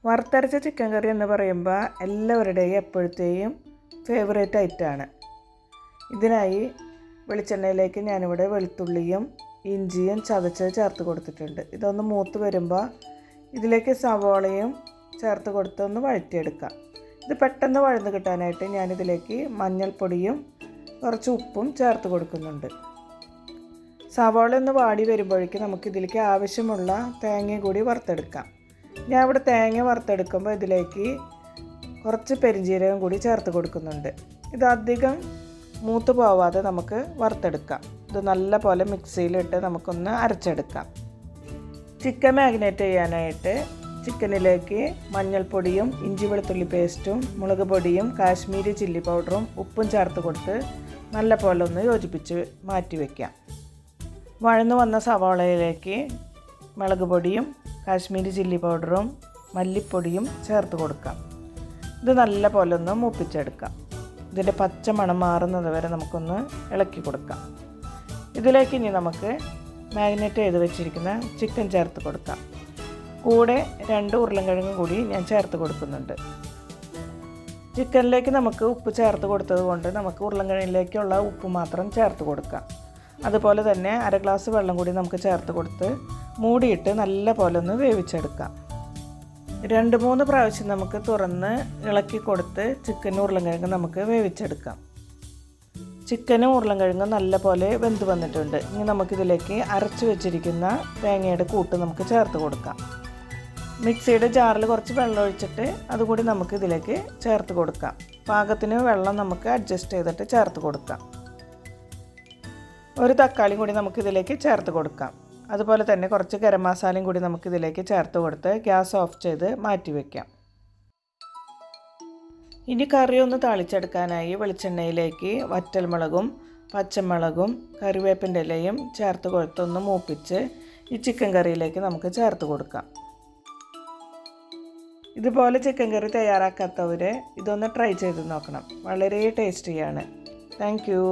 വറുത്തരച്ച ചിക്കൻ കറി എന്ന് പറയുമ്പോൾ എല്ലാവരുടെയും എപ്പോഴത്തെയും ഫേവറേറ്റ് ഐറ്റമാണ്. ഇതിനായി വെളിച്ചെണ്ണയിലേക്ക് ഞാനിവിടെ വെളുത്തുള്ളിയും ഇഞ്ചിയും ചതച്ചത് ചേർത്ത് കൊടുത്തിട്ടുണ്ട്. ഇതൊന്ന് മൂത്ത് വരുമ്പോൾ ഇതിലേക്ക് സവാളയും ചേർത്ത് കൊടുത്തൊന്ന് വഴറ്റിയെടുക്കാം. ഇത് പെട്ടെന്ന് വഴന്ന് കിട്ടാനായിട്ട് ഞാനിതിലേക്ക് മഞ്ഞൾപ്പൊടിയും കുറച്ച് ഉപ്പും ചേർത്ത് കൊടുക്കുന്നുണ്ട്. സവാള ഒന്ന് വാടി വരുമ്പോഴേക്കും നമുക്കിതിലേക്ക് ആവശ്യമുള്ള തേങ്ങയും കൂടി വറുത്തെടുക്കാം. ഞാൻ ഇവിടെ തേങ്ങ വറുത്തെടുക്കുമ്പോൾ ഇതിലേക്ക് കുറച്ച് പെരിഞ്ജീരകം കൂടി ചേർത്ത് കൊടുക്കുന്നുണ്ട്. ഇത് അധികം മൂത്ത് പോവാതെ നമുക്ക് വറുത്തെടുക്കാം. ഇത് നല്ല പോലെ മിക്സിയിലിട്ട് നമുക്കൊന്ന് അരച്ചെടുക്കാം. ചിക്കൻ മാഗ്നേറ്റ് ചെയ്യാനായിട്ട് ചിക്കനിലേക്ക് മഞ്ഞൾപ്പൊടിയും ഇഞ്ചി വെളുത്തുള്ളി പേസ്റ്റും മുളക് പൊടിയും കാശ്മീരി ചില്ലി പൗഡറും ഉപ്പും ചേർത്ത് കൊടുത്ത് നല്ല പോലെ ഒന്ന് യോജിപ്പിച്ച് മാറ്റി വയ്ക്കാം. വഴന്നു വന്ന സവാളയിലേക്ക് മുളക് പൊടിയും കാശ്മീരി ചില്ലി പൗഡറും മല്ലിപ്പൊടിയും ചേർത്ത് കൊടുക്കാം. ഇത് നല്ല പോലെ ഒന്ന് മൂപ്പിച്ചെടുക്കാം. ഇതിൻ്റെ പച്ച മണം മാറുന്നത് വരെ നമുക്കൊന്ന് ഇളക്കി കൊടുക്കാം. ഇതിലേക്ക് ഇനി നമുക്ക് മാഗ്നേറ്റ് ചെയ്ത് വെച്ചിരിക്കുന്ന ചിക്കൻ ചേർത്ത് കൊടുക്കാം. കൂടെ 2 ഉരുളൻകിഴങ്ങും കൂടി ഞാൻ ചേർത്ത് കൊടുക്കുന്നുണ്ട്. ചിക്കനിലേക്ക് നമുക്ക് ഉപ്പ് ചേർത്ത് കൊടുത്തത് കൊണ്ട് നമുക്ക് ഉരുളൻകിഴങ്ങിലേക്കുള്ള ഉപ്പ് മാത്രം ചേർത്ത് കൊടുക്കാം. അതുപോലെ തന്നെ 1/2 ഗ്ലാസ് വെള്ളം കൂടി നമുക്ക് ചേർത്ത് കൊടുത്ത് മൂടിയിട്ട് നല്ല പോലെ ഒന്ന് വേവിച്ചെടുക്കാം. 2-3 പ്രാവശ്യം നമുക്ക് തുറന്ന് ഇളക്കി കൊടുത്ത് ചിക്കനും ഉരുളൻകിഴങ്ങും നമുക്ക് വേവിച്ചെടുക്കാം. ചിക്കനും ഉരുളൻകിഴങ്ങും നല്ല പോലെ വെന്ത് വന്നിട്ടുണ്ട്. ഇനി നമുക്കിതിലേക്ക് അരച്ച് വെച്ചിരിക്കുന്ന തേങ്ങയുടെ കൂട്ട് നമുക്ക് ചേർത്ത് കൊടുക്കാം. മിക്സിയുടെ ജാറിൽ കുറച്ച് വെള്ളം ഒഴിച്ചിട്ട് അതുകൂടി നമുക്ക് ഇതിലേക്ക് ചേർത്ത് കൊടുക്കാം. പാകത്തിന് വെള്ളം നമുക്ക് അഡ്ജസ്റ്റ് ചെയ്തിട്ട് ചേർത്ത് കൊടുക്കാം. ഒരു തക്കാളി കൂടി നമുക്കിതിലേക്ക് ചേർത്ത് കൊടുക്കാം. അതുപോലെ തന്നെ കുറച്ച് ഗരം മസാലയും കൂടി നമുക്കിതിലേക്ക് ചേർത്ത് കൊടുത്ത് ഗ്യാസ് ഓഫ് ചെയ്ത് മാറ്റി വയ്ക്കാം. ഇനി കറി ഒന്ന് താളിച്ചെടുക്കാനായി വെളിച്ചെണ്ണയിലേക്ക് വറ്റൽമുളകും പച്ചമുളകും കറിവേപ്പിൻ്റെ ഇലയും ചേർത്ത് കൊടുത്തൊന്ന് മൂപ്പിച്ച് ഈ ചിക്കൻ കറിയിലേക്ക് നമുക്ക് ചേർത്ത് കൊടുക്കാം. ഇതുപോലെ ചിക്കൻ കറി തയ്യാറാക്കാത്തവർ ഇതൊന്ന് ട്രൈ ചെയ്ത് നോക്കണം. വളരെ ടേസ്റ്റിയാണ്. Thank you.